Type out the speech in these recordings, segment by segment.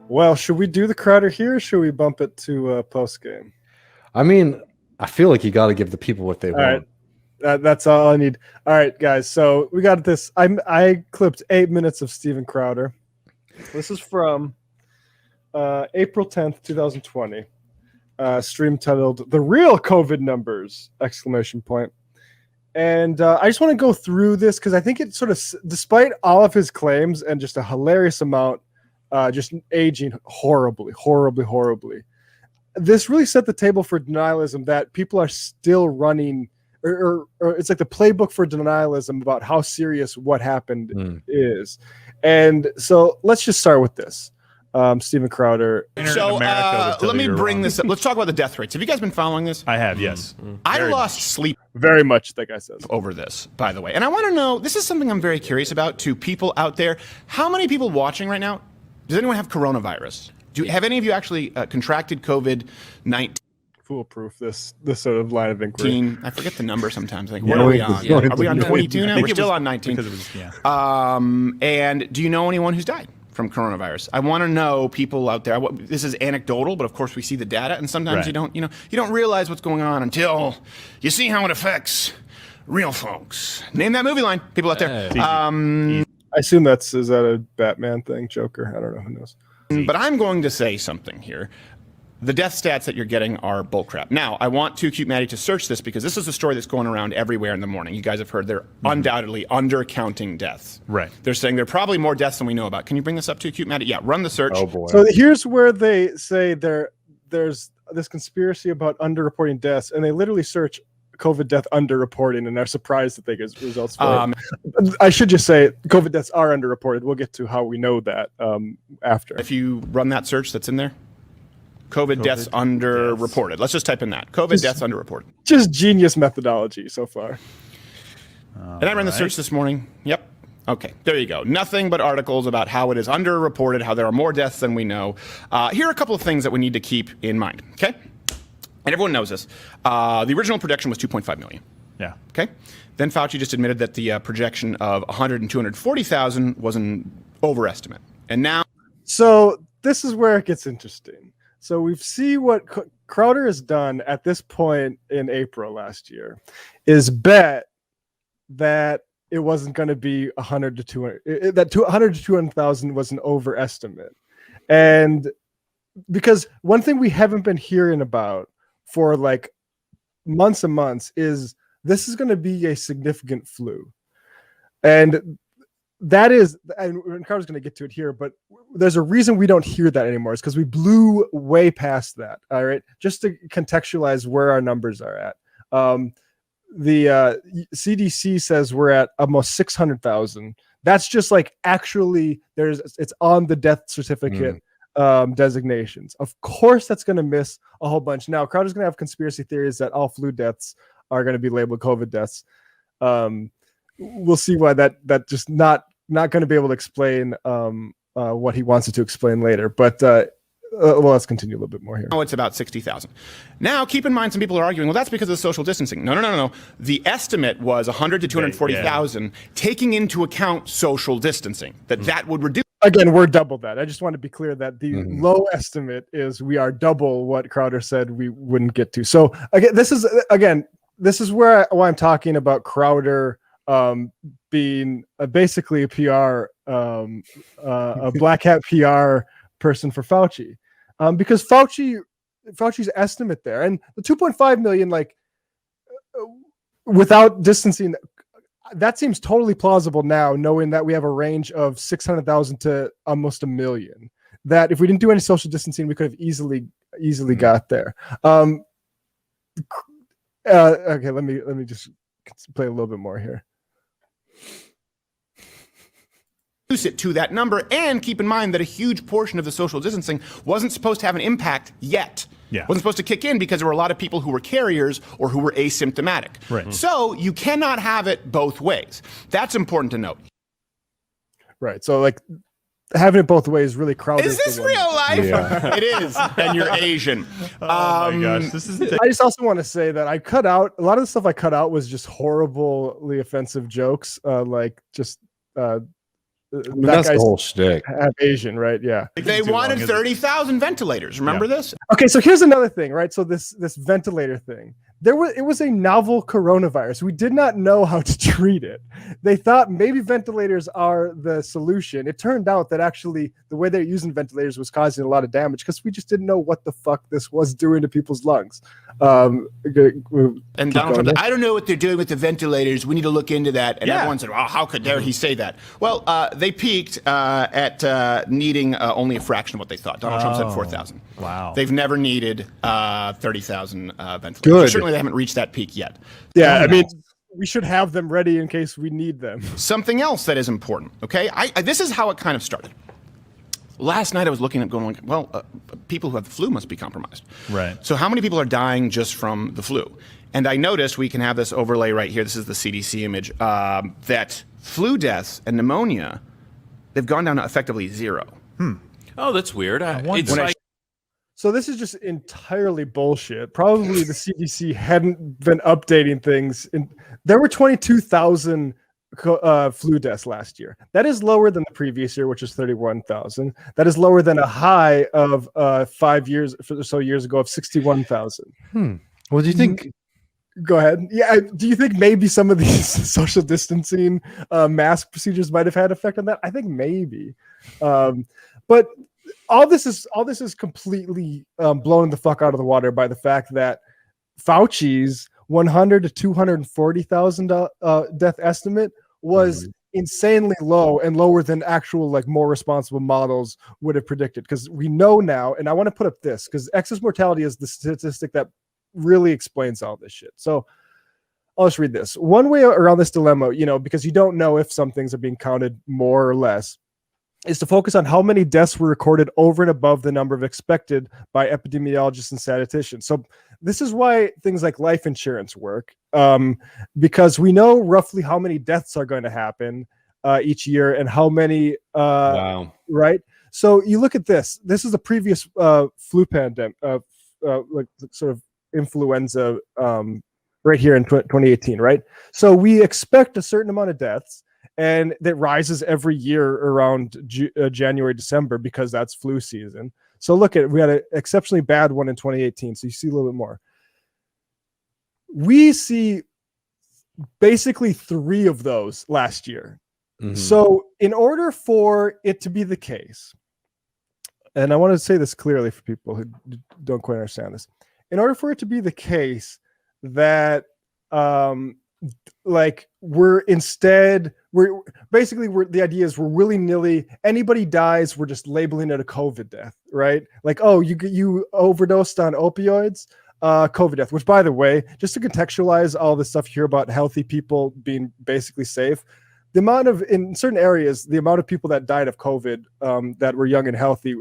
Well, should we do the Crowder here, or should we bump it to post game? I mean, I feel like you got to give the people what they want. Right. That's all I need. All right, guys. So we got this. I clipped 8 minutes of Steven Crowder. This is from April 10th, 2020. Stream titled "The Real COVID Numbers!" ! And I just want to go through this because I think it sort of, despite all of his claims and just a hilarious amount. Just aging horribly. This really set the table for denialism that people are still running, or it's like the playbook for denialism about how serious what happened is. And so let's just start with this. Steven Crowder. So let me bring this up. Let's talk about the death rates. Have you guys been following this? I have, yes. I lost sleep very much, that guy says, over this, by the way. And I want to know, this is something I'm very curious about to people out there. How many people watching right now, does anyone have coronavirus? Have any of you actually contracted COVID-19? Foolproof, this sort of line of inquiry. I forget the number sometimes. Like, what are we on? Are we on 22 now? We're still on 19. And do you know anyone who's died from coronavirus? I want to know, people out there. This is anecdotal, but of course we see the data, and sometimes you don't realize what's going on until you see how it affects real folks. Name that movie line, people out there. I assume is that a Batman thing, Joker? I don't know, who knows. But I'm going to say something here. The death stats that you're getting are bullcrap. Now, I want Too Cute Maddie to search this because this is a story that's going around everywhere in the morning. You guys have heard they're undoubtedly undercounting deaths. Right. They're saying there are probably more deaths than we know about. Can you bring this up, Too Cute Maddie? Yeah, run the search. Oh, boy. So here's where they say there's this conspiracy about underreporting deaths, and they literally search COVID death underreporting, and are surprised that they get results for it. I should just say COVID deaths are underreported. We'll get to how we know that after. If you run that search that's in there, COVID deaths underreported. Let's just type in that. COVID deaths underreported. Just genius methodology so far. And I ran the search this morning. Yep. Okay, there you go. Nothing but articles about how it is underreported, how there are more deaths than we know. Here are a couple of things that we need to keep in mind, okay? And everyone knows this. The original projection was 2.5 million. Yeah. Okay. Then Fauci just admitted that the projection of 100 and 240,000 was an overestimate. And now. So this is where it gets interesting. So we see what Crowder has done at this point in April last year is bet that it wasn't going to be 100 to 200, that 100 to 200,000 was an overestimate. And because one thing we haven't been hearing about for like months and months is this is going to be a significant flu. And that is, and Carter's going to get to it here, but there's a reason we don't hear that anymore. It's because we blew way past that. All right. Just to contextualize where our numbers are at. The CDC says we're at almost 600,000. That's just like actually it's on the death certificate. Designations. Of course, that's going to miss a whole bunch. Now, Crowder's going to have conspiracy theories that all flu deaths are going to be labeled COVID deaths. We'll see why that just not going to be able to explain what he wants it to explain later. But well, let's continue a little bit more here. Oh, it's about 60,000. Now, keep in mind, some people are arguing, well, that's because of social distancing. No. The estimate was 100 to 240,000, taking into account social distancing. That would reduce. Again, we're double that. I just want to be clear that the low estimate is we are double what Crowder said we wouldn't get to. So this is why I'm talking about Crowder being basically a PR, a black hat PR person for Fauci, because Fauci's estimate there and the 2.5 million, like without distancing. That seems totally plausible now, knowing that we have a range of 600,000 to almost 1 million. That if we didn't do any social distancing, we could have easily got there. Okay, let me just play a little bit more here. It to that number, and keep in mind that a huge portion of the social distancing wasn't supposed to have an impact yet. Yeah. Wasn't supposed to kick in because there were a lot of people who were carriers or who were asymptomatic. Right. So you cannot have it both ways. That's important to note. Right. So like having it both ways really crowded. Is this real life? Yeah. It is. And you're Asian. Oh my gosh. This is I just also want to say that I cut out a lot of the stuff I cut out was just horribly offensive jokes. That's the whole shtick. half Asian, right? Yeah. They wanted 30,000 ventilators. Remember this? Okay, so here's another thing, right? So this ventilator thing. It was a novel coronavirus. We did not know how to treat it. They thought maybe ventilators are the solution. It turned out that actually the way they're using ventilators was causing a lot of damage because we just didn't know what the fuck this was doing to people's lungs. And Donald Trump said, I don't know what they're doing with the ventilators. We need to look into that. And everyone said, well, how could dare he say that? Well, they peaked at needing only a fraction of what they thought. Donald Trump said 4,000. Wow. They've never needed 30,000 ventilators. Good. Certainly they haven't reached that peak yet. Yeah, I mean, we should have them ready in case we need them. Something else that is important, okay? This is how it kind of started. Last night I was looking at going, well, people who have the flu must be compromised. Right. So how many people are dying just from the flu? And I noticed, we can have this overlay right here. This is the CDC image, that flu deaths and pneumonia, they've gone down to effectively 0. Oh, that's weird. So this is just entirely bullshit. Probably the CDC hadn't been updating things. There were 22,000 flu deaths last year. That is lower than the previous year, which is 31,000. That is lower than a high of 5 years or so years ago of 61,000. What do you think? Go ahead. Yeah. Do you think maybe some of these social distancing mask procedures might have had effect on that? I think maybe. But all this is completely blown the fuck out of the water by the fact that Fauci's 100 to 240,000 death estimate was insanely low and lower than actual like more responsible models would have predicted. Because we know now, and I want to put up this because excess mortality is the statistic that really explains all this shit. So I'll just read this. One way around this dilemma, because you don't know if some things are being counted more or less, is to focus on how many deaths were recorded over and above the number of expected by epidemiologists and statisticians. So this is why things like life insurance work, because we know roughly how many deaths are going to happen each year and how many, right? So you look at this. This is the previous flu pandemic, like sort of influenza right here in 2018, right? So we expect a certain amount of deaths, and that rises every year around January, December, because that's flu season. So look at, we had an exceptionally bad one in 2018. So you see a little bit more. We see basically 3 of those last year. So in order for it to be the case, and I want to say this clearly for people who don't quite understand this, in order for it to be the case that like we're the idea is we're willy-nilly, anybody dies, we're just labeling it a COVID death, right? Like, oh, you overdosed on opioids, COVID death, which by the way, just to contextualize all this stuff here about healthy people being basically safe, the amount of, in certain areas, the amount of people that died of COVID that were young and healthy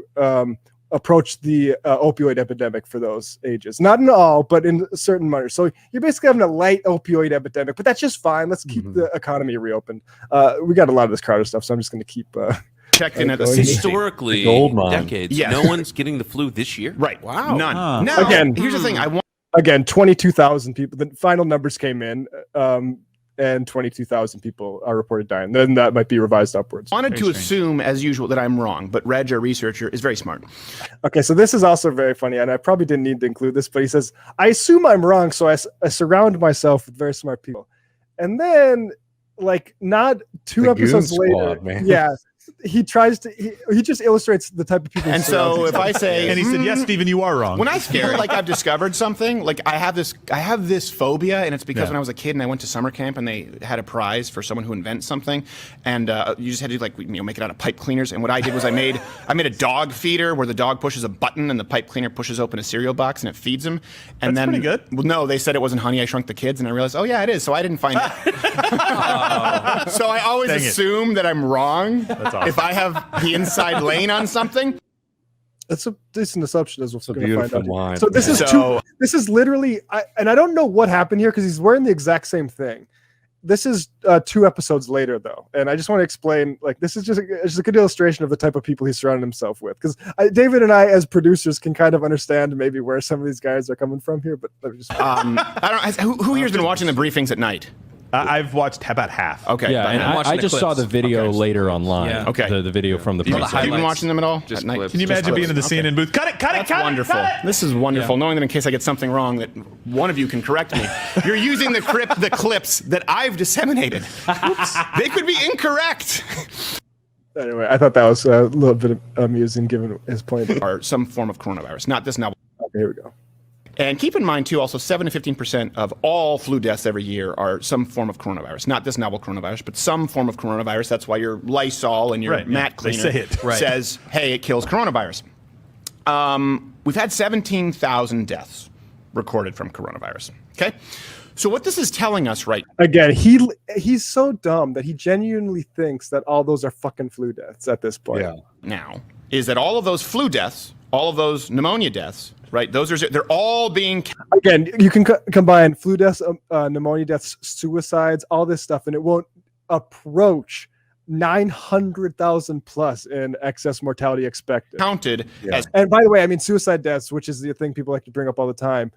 approached the opioid epidemic for those ages. Not in all, but in certain manners. So you're basically having a light opioid epidemic, but that's just fine. Let's keep the economy reopened. We got a lot of this Crowder stuff, so I'm just going to keep checked in at the historically gold mine. decades. Yes. No one's getting the flu this year. Right. Wow. None. Now, Again, here's the thing. Again, 22,000 people. The final numbers came in, and 22,000 people are reported dying. Then that might be revised upwards. Wanted to assume, as usual, that I'm wrong, but Reg, our researcher, is very smart. Okay, so this is also very funny, and I probably didn't need to include this, but he says, I assume I'm wrong, so I surround myself with very smart people. And then, like, not 2 episodes later, he tries to, he just illustrates the type of people. And so if I say, and he said, yes, Stephen, you are wrong. When I feel like I've discovered something, like I have this phobia, and it's because when I was a kid and I went to summer camp and they had a prize for someone who invents something, and you just had to make it out of pipe cleaners. And what I did was I made a dog feeder where the dog pushes a button and the pipe cleaner pushes open a cereal box and it feeds him. And That's pretty good. Well, no, they said it wasn't Honey, I Shrunk the Kids, and I realized, oh yeah, it is. So I didn't find it. So I always assume that I'm wrong. That's awesome. If I have the inside lane on something. That's a decent assumption, as we're going to find out. Line. So this is this is literally, and I don't know what happened here because he's wearing the exact same thing. This is 2 episodes later, though, and I just want to explain. Like, this is just a good illustration of the type of people he's surrounded himself with. Because David and I, as producers, can kind of understand maybe where some of these guys are coming from here. But let me just I don't. Who here's been watching the briefings at night? I've watched about half. Okay. Yeah, and I'm watching I the just saw clips. the video Okay. later online. Yeah. Okay. The video from the You know, press. the Have you been highlights. watching them at all? Just At night? clips. Can you imagine being in the clips. CNN booth? Cut it, cut it, That's cut it, wonderful. cut it. This is wonderful. Knowing that in case I get something wrong, that one of you can correct me. You're using the clips that I've disseminated. They could be incorrect. Anyway, I thought that was a little bit amusing given his point. Or some form of coronavirus, not this novel. Okay, here we go. And keep in mind, too, also 7 to 15% of all flu deaths every year are some form of coronavirus. Not this novel coronavirus, but some form of coronavirus. That's why your Lysol and your Right, yeah. mat They cleaner say it. Right. says, hey, it kills coronavirus. We've had 17,000 deaths recorded from coronavirus. Okay? So what this is telling us right Again, he's so dumb that he genuinely thinks that all those are fucking flu deaths at this point. Yeah. now is that all of those flu deaths, all of those pneumonia deaths, right? They're all being Again, you can combine flu deaths, pneumonia deaths, suicides, all this stuff, and it won't approach 900,000 plus in excess mortality expected. counted as And by the way, I mean suicide deaths, which is the thing people like to bring up all the time.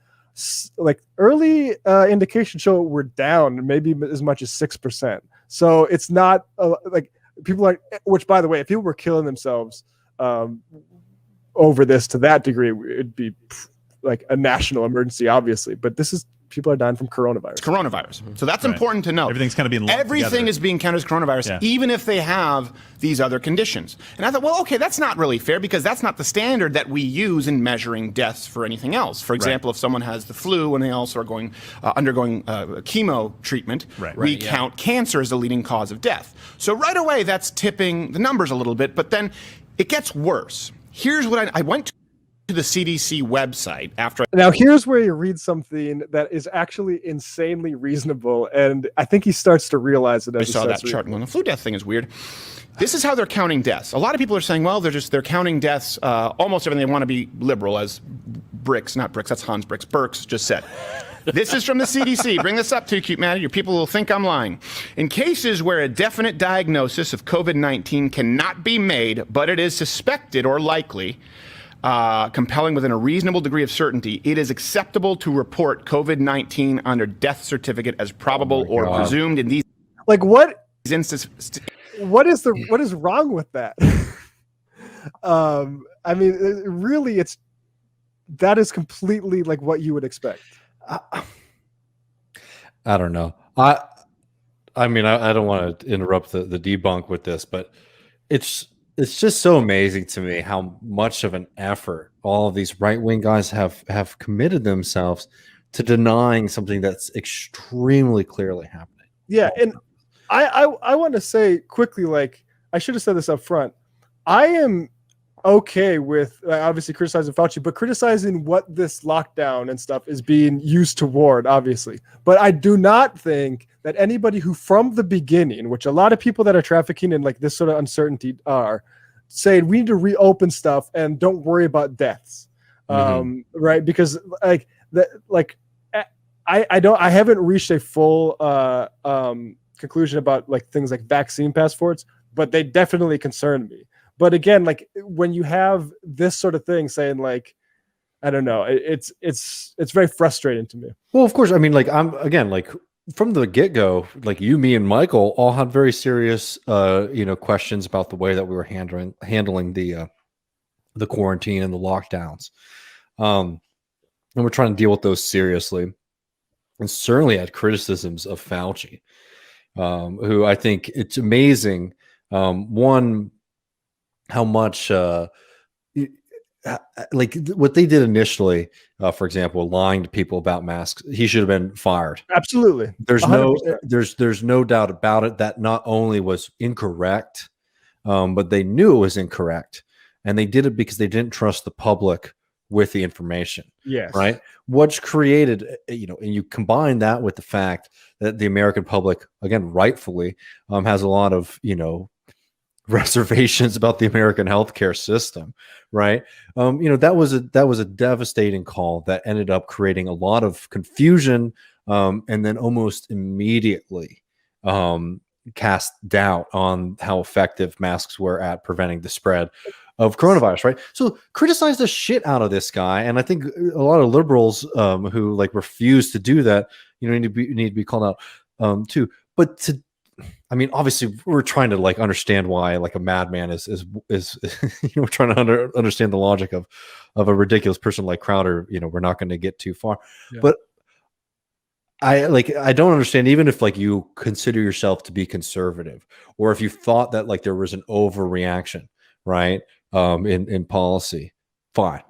Like early indications show we're down maybe as much as 6%. So it's not like people are. Which, by the way, if people were killing themselves over this to that degree, it'd be like a national emergency, obviously. But this is people are dying from coronavirus. coronavirus. So that's Right. important to know. Everything's kind of being lumped Everything together. is being counted as coronavirus, Yeah. even if they have these other conditions. And I thought, well, okay, that's not really fair because that's not the standard that we use in measuring deaths for anything else. For example, if someone has the flu and they also are undergoing chemo treatment, Right. we Right, yeah. count cancer as the leading cause of death. So right away, that's tipping the numbers a little bit, but then it gets worse. Here's what I went to the CDC website after Now, here's where you read something that is actually insanely reasonable, and I think he starts to realize it. As I he saw starts that chart. reading. Well, the flu death thing is weird. This is how they're counting deaths. A lot of people are saying, well, they're counting deaths. Almost everything. They want to be liberal, as not Bricks. That's Hans Burks just said. This is from the CDC. Bring this up too, cute man. Your people will think I'm lying. In cases where a definite diagnosis of COVID-19 cannot be made, but it is suspected or likely, compelling within a reasonable degree of certainty, it is acceptable to report COVID-19 on their death certificate as probable or God. presumed in these Like what? instances. What is wrong with that? I mean, really, that is completely like what you would expect. I don't know. I mean, I don't want to interrupt the debunk with this, but it's just so amazing to me how much of an effort all of these right-wing guys have committed themselves to denying something that's extremely clearly happening. Yeah, and I want to say quickly, like I should have said this up front. I am okay with obviously criticizing Fauci, but criticizing what this lockdown and stuff is being used toward, obviously. But I do not think that anybody who from the beginning, which a lot of people that are trafficking in like this sort of uncertainty are, saying we need to reopen stuff and don't worry about deaths. Right? Because like that, like I haven't reached a full conclusion about like things like vaccine passports, but they definitely concern me. But again, like when you have this sort of thing saying like, I don't know, it's very frustrating to me. Well, of course. I mean, like I'm again, like from the get-go, like you, me, and Michael all had very serious, questions about the way that we were handling the quarantine and the lockdowns, and we're trying to deal with those seriously. And certainly had criticisms of Fauci, who I think it's amazing. One, how much like what they did initially, for example, lying to people about masks. He should have been fired. Absolutely. There's 100%. there's no doubt about it that not only was incorrect, but they knew it was incorrect, and they did it because they didn't trust the public with the information. Yes. Right. What's created, and you combine that with the fact that the American public, again, rightfully, has a lot of, reservations about the American healthcare system, right? That was a devastating call that ended up creating a lot of confusion, and then almost immediately cast doubt on how effective masks were at preventing the spread of coronavirus, right? So criticize the shit out of this guy, and I think a lot of liberals who like refuse to do that, need to be called out. too. But I mean, obviously, we're trying to like understand why like a madman is we're trying to understand the logic of a ridiculous person like Crowder. We're not going to get too far, but I don't understand, even if like you consider yourself to be conservative, or if you thought that like there was an overreaction, right? In policy, fine.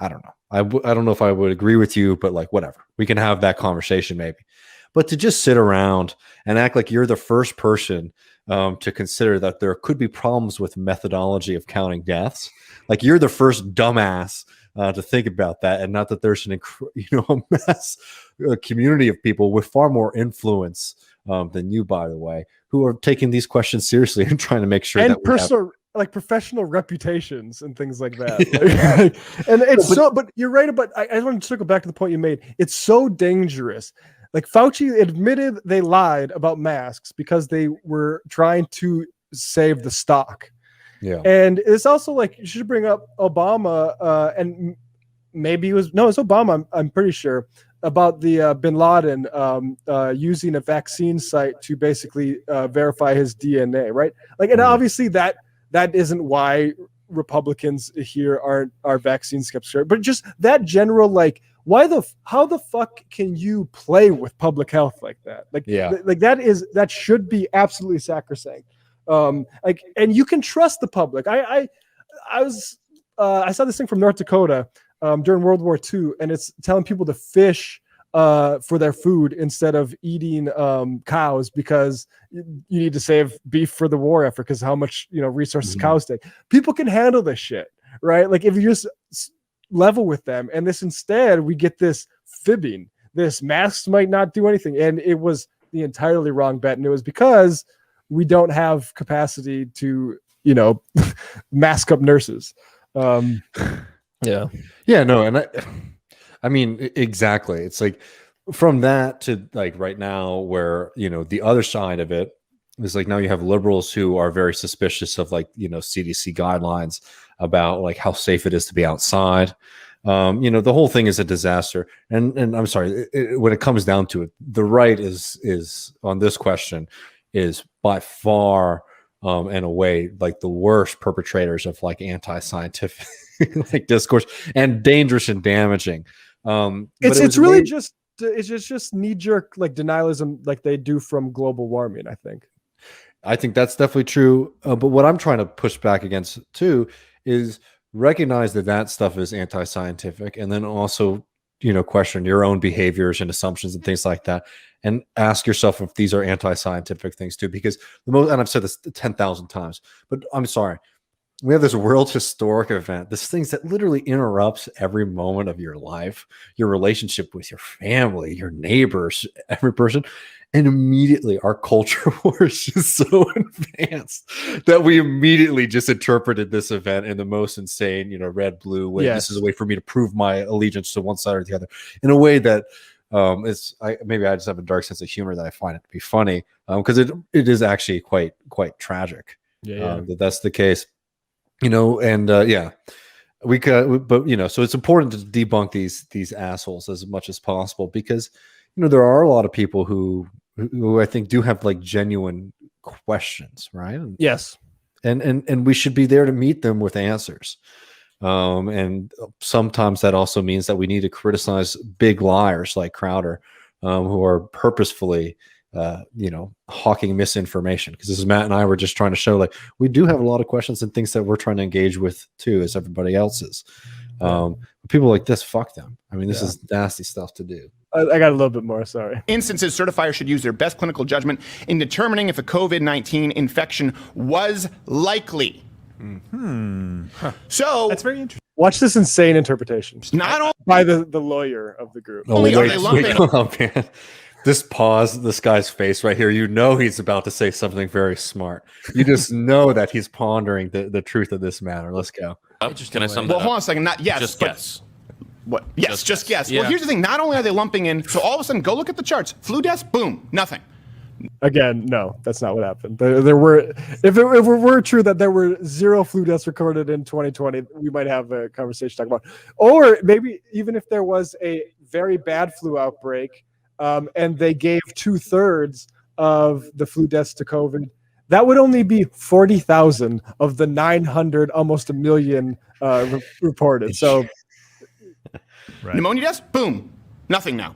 I don't know. I don't know if I would agree with you, but like whatever, we can have that conversation maybe. But to just sit around and act like you're the first person to consider that there could be problems with methodology of counting deaths, like you're the first dumbass to think about that, and not that there's a mass community of people with far more influence than you, by the way, who are taking these questions seriously and trying to make sure and that personal like professional reputations and things like that. And it's but you're right about. I want to circle back to the point you made. It's so dangerous. Like Fauci admitted they lied about masks because they were trying to save the stock. Yeah. And it's also like you should bring up Obama and maybe it's Obama. I'm pretty sure about the bin Laden using a vaccine site to basically verify his DNA, right? Like, and obviously that isn't why Republicans here are vaccine skeptics, but just that general like. How the fuck can you play with public health like that? Like, like that should be absolutely sacrosanct. Like, and you can trust the public. I saw this thing from North Dakota during World War II, and it's telling people to fish for their food instead of eating cows because you need to save beef for the war effort because how much resources cows take. People can handle this shit, right? Like if you just level with them, and this instead we get this fibbing, this masks might not do anything, and it was the entirely wrong bet, and it was because we don't have capacity to mask up nurses. No, and I mean exactly, it's like from that to like right now where the other side of it is like now you have liberals who are very suspicious of like CDC guidelines about like how safe it is to be outside. The whole thing is a disaster. And I'm sorry, when it comes down to it, the right is on this question is by far and away like the worst perpetrators of like anti-scientific like discourse, and dangerous and damaging. It's really just knee-jerk like denialism like they do from global warming, I think that's definitely true. But what I'm trying to push back against too is recognize that stuff is anti-scientific, and then also question your own behaviors and assumptions and things like that, and ask yourself if these are anti-scientific things too. Because and I've said this 10,000 times, but I'm sorry, we have this world historic event, this thing that literally interrupts every moment of your life, your relationship with your family, your neighbors, every person. And immediately our culture war is just so advanced that we immediately just interpreted this event in the most insane, red, blue way. Yes. This is a way for me to prove my allegiance to one side or the other in a way that maybe I just have a dark sense of humor that I find it to be funny because it is actually quite tragic. That's the case, we could, but so it's important to debunk these assholes as much as possible because there are a lot of people who I think do have like genuine questions, right? Yes. And we should be there to meet them with answers. And sometimes that also means that we need to criticize big liars like Crowder, who are purposefully, hawking misinformation. Because as Matt and I were just trying to show, like we do have a lot of questions and things that we're trying to engage with too, as everybody else is. People like this, fuck them. I mean, this is nasty stuff to do. I got a little bit more, sorry. Instances, certifiers should use their best clinical judgment in determining if a COVID-19 infection was likely. So that's very interesting. Watch this insane interpretation. Not only by the lawyer of the group. Only are they lumping. This pause, this guy's face right here, he's about to say something very smart. You just know that he's pondering the truth of this matter. Let's go. Can I sum that up? Hold on a second. Just guess. What? Yes, just guess. Yeah. Well, here's the thing. Not only are they lumping in, so all of a sudden, go look at the charts. Flu deaths, boom, nothing. Again, no, that's not what happened. There were, if it were true that there were 0 flu deaths recorded in 2020, we might have a conversation to talk about. Or maybe even if there was a very bad flu outbreak, and they gave 2/3 of the flu deaths to COVID, that would only be 40,000 of the 900, almost a million reported. So pneumonia deaths, boom, nothing now.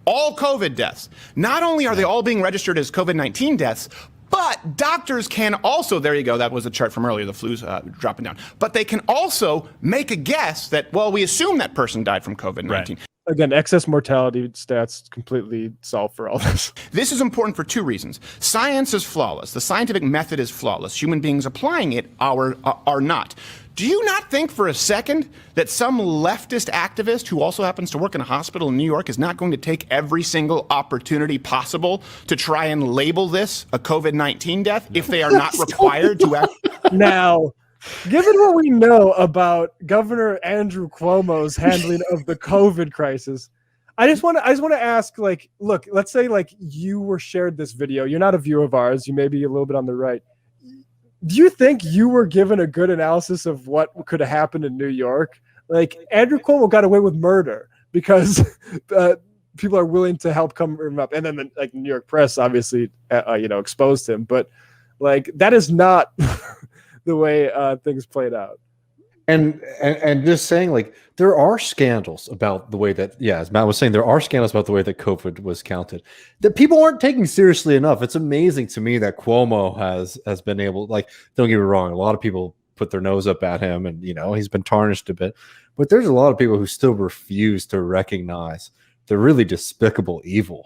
All COVID deaths. Not only are they all being registered as COVID-19 deaths, but doctors can also, there you go, that was a chart from earlier, the flu's dropping down. But they can also make a guess that, well, we assume that person died from COVID-19. Right. Again, excess mortality stats completely solve for all this. This is important for two reasons. Science is flawless. The scientific method is flawless. Human beings applying it are not. Do you not think for a second that some leftist activist who also happens to work in a hospital in New York is not going to take every single opportunity possible to try and label this a COVID-19 death if they are not required to act? Now, given what we know about Governor Andrew Cuomo's handling of the COVID crisis, I just want to ask, like, look, let's say like you were shared this video. You're not a viewer of ours. You may be a little bit on the right. Do you think you were given a good analysis of what could have happened in New York? Like, Andrew Cuomo got away with murder because people are willing to help cover him up, and then the New York press obviously exposed him. But like, that is not the way things played out. And just saying, like, there are scandals about the way that, as Matt was saying, there are scandals about the way that COVID was counted that people aren't taking seriously enough. It's amazing to me that Cuomo has been able, like, don't get me wrong, a lot of people put their nose up at him, and he's been tarnished a bit, but there's a lot of people who still refuse to recognize the really despicable evil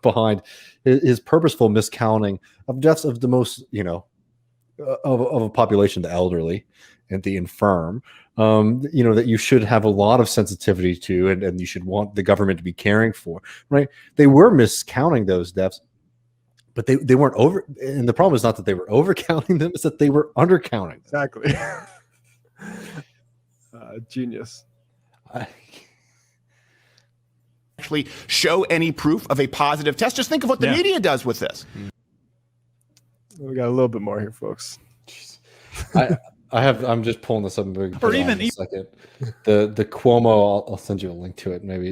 behind his purposeful miscounting of deaths of the most, of a population, the elderly and the infirm, that you should have a lot of sensitivity to, and you should want the government to be caring for, right? They were miscounting those deaths, but they weren't over. And the problem is not that they were overcounting them; it's that they were undercounting them. Exactly. Genius. Actually show any proof of a positive test. Just think of what the media does with this. We got a little bit more here, folks. I'm just pulling this up. Or even a second. The Cuomo. I'll send you a link to it. Maybe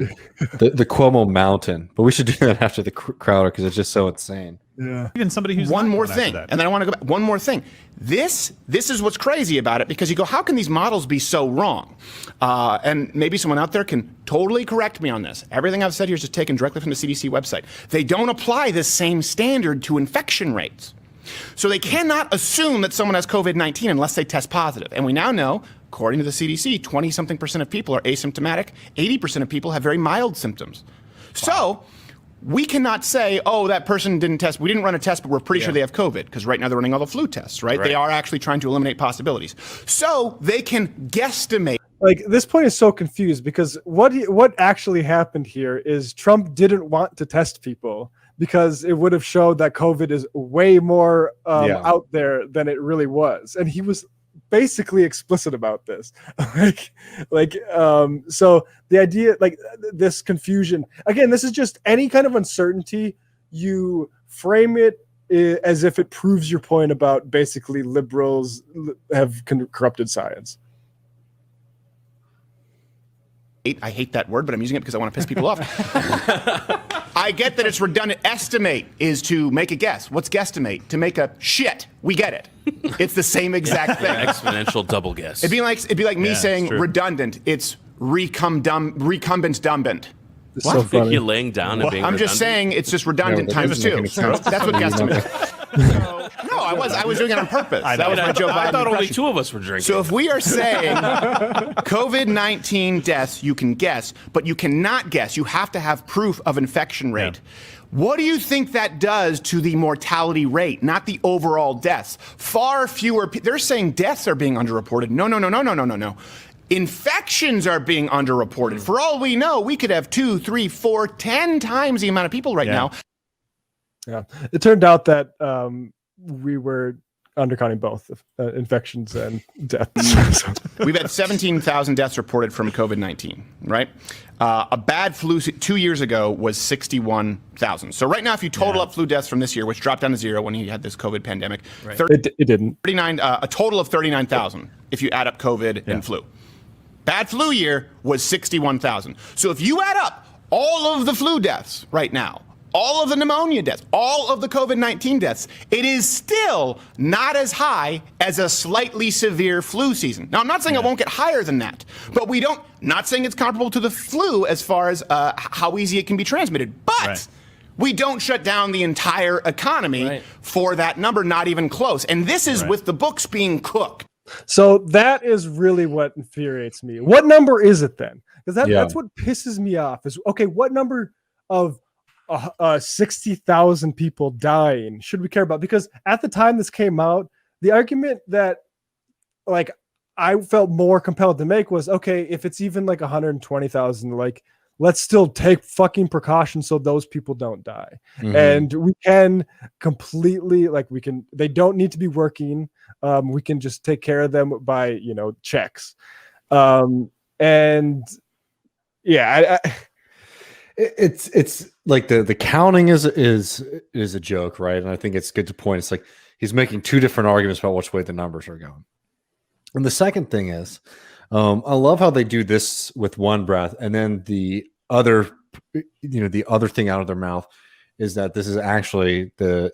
the Cuomo Mountain. But we should do that after the Crowder because it's just so insane. Yeah. Even somebody who's one more thing, and then I want to go back. One more thing. This is what's crazy about it, because you go, how can these models be so wrong? And maybe someone out there can totally correct me on this. Everything I've said here is just taken directly from the CDC website. They don't apply this same standard to infection rates. So they cannot assume that someone has COVID-19 unless they test positive. And we now know, according to the CDC, 20-something% of people are asymptomatic. 80% of people have very mild symptoms. Wow. So we cannot say, oh, that person didn't test. We didn't run a test, but we're pretty sure they have COVID, because right now they're running all the flu tests, right? They are actually trying to eliminate possibilities. So they can guesstimate. Like, this point is so confused, because what actually happened here is Trump didn't want to test people, because it would have showed that COVID is way more out there than it really was. And he was basically explicit about this. So the idea, like, this confusion, again, this is just any kind of uncertainty, you frame it as if it proves your point about basically liberals have corrupted science. I hate that word, but I'm using it because I want to piss people off. I get that it's redundant. Estimate is to make a guess. What's guesstimate? To make a shit. We get it. It's the same exact thing. Exponential double guess. It'd be like me saying redundant. It's recumbent dumbent. It's so funny. You're laying down and being I'm just saying it's just redundant times two. That's what guesstimate is. No, I was doing it on purpose. That was my Joe Biden I thought only impression. 2 of us were drinking. So if we are saying COVID-19 deaths, you can guess, but you cannot guess. You have to have proof of infection rate. Yeah. What do you think that does to the mortality rate, not the overall deaths? Far fewer they're saying deaths are being underreported. No. Infections are being underreported. For all we know, we could have 2, 3, 4, 10 times the amount of people right now. Yeah, it turned out that we were undercounting both infections and deaths. We've had 17,000 deaths reported from COVID-19, right? A bad flu 2 years ago was 61,000. So right now, if you total up flu deaths from this year, which dropped down to 0 when he had this COVID pandemic, it didn't. 39, a total of 39,000 if you add up COVID and flu. Bad flu year was 61,000. So if you add up all of the flu deaths right now, all of the pneumonia deaths, all of the COVID-19 deaths, it is still not as high as a slightly severe flu season. Now, I'm not saying it won't get higher than that, but not saying it's comparable to the flu as far as how easy it can be transmitted. But we don't shut down the entire economy for that number, not even close. And this is with the books being cooked. So that is really what infuriates me. What number is it then? Because that's what pisses me off is, okay, what number of 60,000 people dying should we care about? Because at the time this came out, the argument that like I felt more compelled to make was, okay, if it's even like 120,000, like let's still take fucking precautions so those people don't die. And we can completely they don't need to be working. We can just take care of them by, checks. And yeah, it's like the counting is a joke, right? And I think it's good to point. It's like he's making two different arguments about which way the numbers are going. And the second thing is, I love how they do this with one breath, and then the other thing out of their mouth is that this is actually the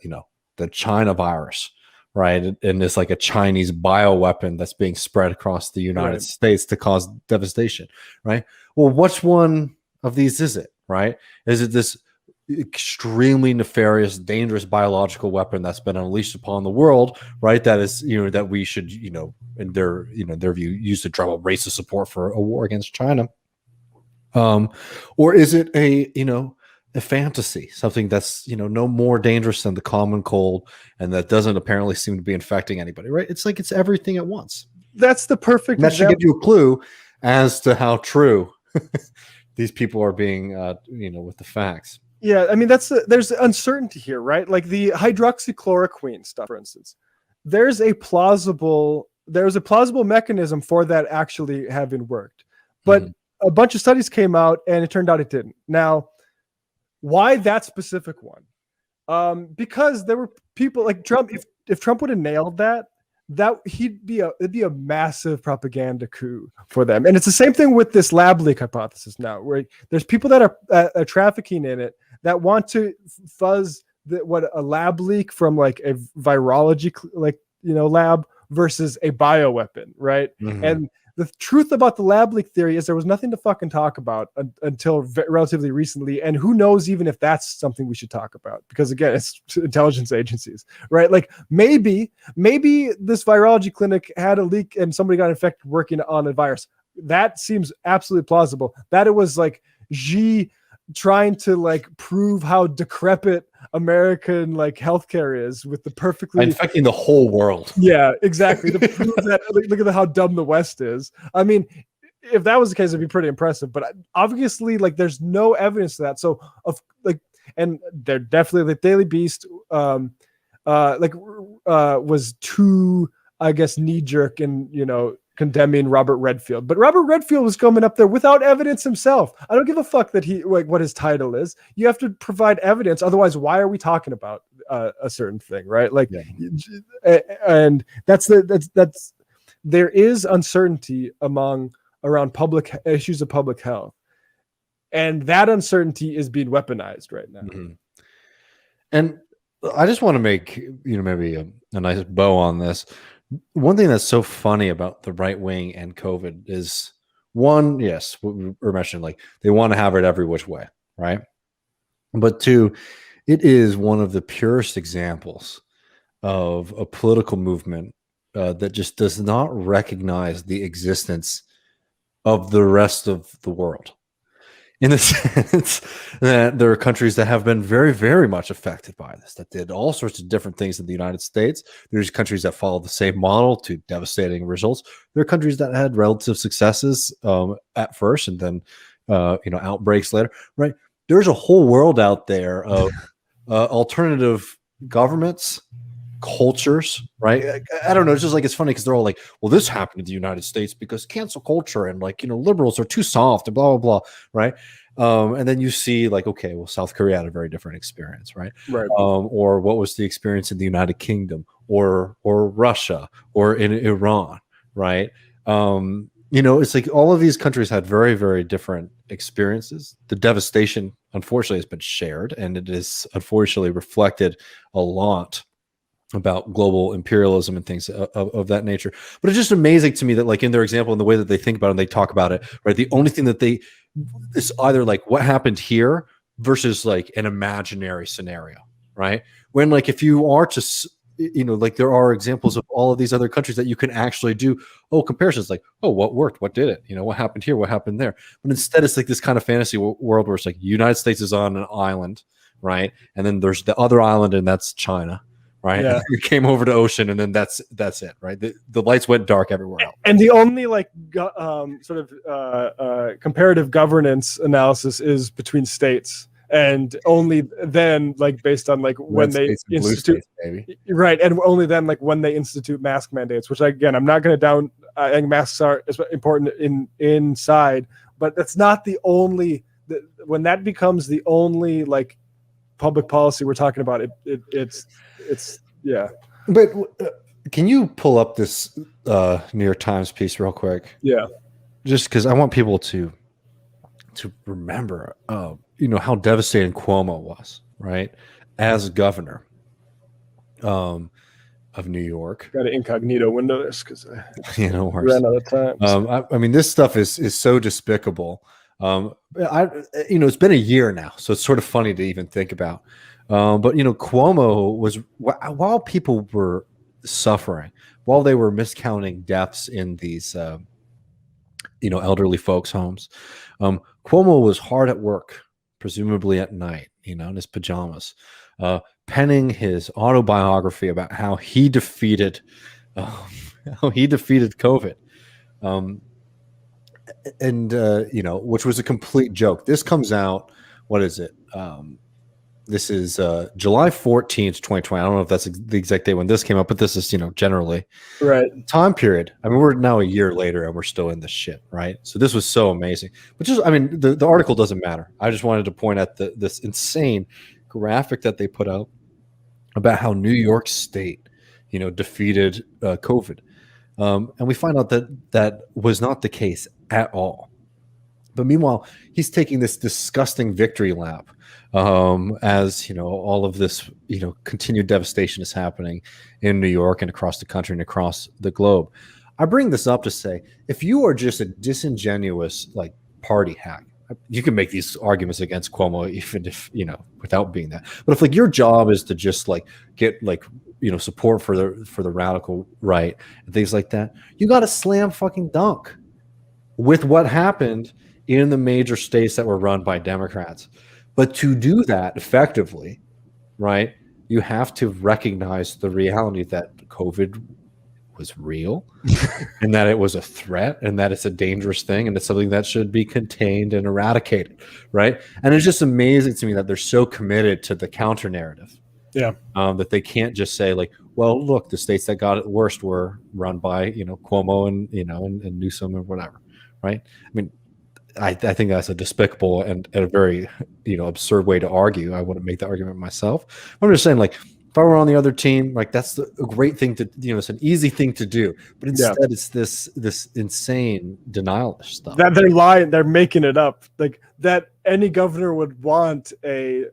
China virus, right? And it's like a Chinese bioweapon that's being spread across the United States to cause devastation, right? Well, which one of these is it, right? Is it this extremely nefarious, dangerous biological weapon that's been unleashed upon the world, right? That is, that we should, in their view, use to drum up racist support for a war against China, or is it a fantasy, something that's no more dangerous than the common cold, and that doesn't apparently seem to be infecting anybody, right? It's like it's everything at once. That's the perfect. And that should give you a clue as to how true these people are being, with the facts. Yeah, I mean there's uncertainty here, right? Like the hydroxychloroquine stuff, for instance. There's a plausible mechanism for that actually having worked, but a bunch of studies came out and it turned out it didn't. Now, why that specific one? Because there were people like Trump. If Trump would have nailed that it'd be a massive propaganda coup for them. And it's the same thing with this lab leak hypothesis now, where there's people that are trafficking in it that want to fuzz what a lab leak from like a virology lab versus a bioweapon, right? And the truth about the lab leak theory is there was nothing to fucking talk about until relatively recently. And who knows even if that's something we should talk about, because again, it's intelligence agencies, right? Like maybe this virology clinic had a leak and somebody got infected working on a virus. That seems absolutely plausible. That it was like Xi trying to like prove how decrepit American like healthcare is with the perfectly infecting the whole world. Yeah, exactly. To prove that, look at how dumb the West is. I mean, if that was the case, it'd be pretty impressive. But obviously, like, there's no evidence to that. So, and they're definitely the Daily Beast, was too, I guess, knee jerk and condemning Robert Redfield. But Robert Redfield was coming up there without evidence himself. I don't give a fuck that what his title is. You have to provide evidence. Otherwise, why are we talking about a certain thing, right? Like, and that's there is uncertainty around public issues of public health. And that uncertainty is being weaponized right now. And I just want to make, maybe a nice bow on this. One thing that's so funny about the right wing and COVID is, one, yes, what we were mentioning, like they want to have it every which way, right? But two, it is one of the purest examples of a political movement that just does not recognize the existence of the rest of the world. In the sense that there are countries that have been very, very much affected by this, that did all sorts of different things in the United States. There's countries that follow the same model to devastating results. There are countries that had relative successes at first and then, outbreaks later, right? There's a whole world out there of alternative governments, cultures, right? I don't know. It's just like, it's funny because they're all like, well, this happened in the United States because cancel culture and liberals are too soft and blah, blah, blah, right? And then you see like, okay, well, South Korea had a very different experience, right? Right. Or what was the experience in the United Kingdom or Russia or in Iran, right? it's like all of these countries had very, very different experiences. The devastation, unfortunately, has been shared, and it is unfortunately reflected a lot about global imperialism and things of that nature. But it's just amazing to me that, like, in their example and the way that they think about it and they talk about it, right? The only thing that it's either like what happened here versus like an imaginary scenario, right? When like if you are to like there are examples of all of these other countries that you can actually do comparisons, like, what worked, what did it, what happened here, what happened there. But instead it's like this kind of fantasy world where it's like United States is on an island, right? And then there's the other island, and that's China, right? Yeah. It came over to ocean, and then that's it, right? The lights went dark everywhere else. And the only like comparative governance analysis is between states, and only then, like, based on like when they institute, right, and only then, like, when they institute mask mandates. Which, again, I'm not going to down. I think masks are important inside, but that's not the only. When that becomes the only like public policy we're talking about, it's yeah. But can you pull up this New York Times piece real quick? Yeah, just because I want people to remember, how devastating Cuomo was, right, as governor of New York. Got an incognito window this because I ran out of time. I mean, this stuff is so despicable. It's been a year now, so it's sort of funny to even think about. But Cuomo was, while people were suffering, while they were miscounting deaths in these elderly folks' homes, Cuomo was hard at work, presumably at night, in his pajamas, penning his autobiography about how he defeated COVID, which was a complete joke. This comes out, what is it? This is July 14th, 2020. I don't know if that's the exact day when this came up, but this is, generally right time period. I mean, we're now a year later and we're still in this shit, right? So this was so amazing. But the article doesn't matter. I just wanted to point at this insane graphic that they put out about how New York State, defeated COVID. And we find out that was not the case at all. But meanwhile, he's taking this disgusting victory lap as all of this continued devastation is happening in New York and across the country and across the globe. I bring this up to say, if you are just a disingenuous like party hack, you can make these arguments against Cuomo even if without being that. But if like your job is to just like get like support for the radical right and things like that, you got to slam fucking dunk with what happened in the major states that were run by Democrats. But to do that effectively, right, you have to recognize the reality that COVID was real and that it was a threat and that it's a dangerous thing and it's something that should be contained and eradicated, right? And it's just amazing to me that they're so committed to the counter narrative. Yeah. That they can't just say like, well, look, the states that got it worst were run by, Cuomo and, and Newsom or whatever, right? I mean, I think that's a despicable and a very, absurd way to argue. I wouldn't make the argument myself. I'm just saying, like, if I were on the other team, like that's a great thing to, it's an easy thing to do. But instead, it's this insane denial stuff. That they're lying, they're making it up. Like that, any governor would want a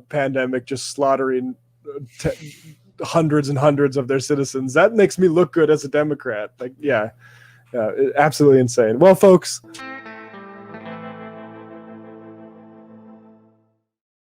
pandemic just slaughtering hundreds and hundreds of their citizens. That makes me look good as a Democrat. Like, absolutely insane. Well, folks.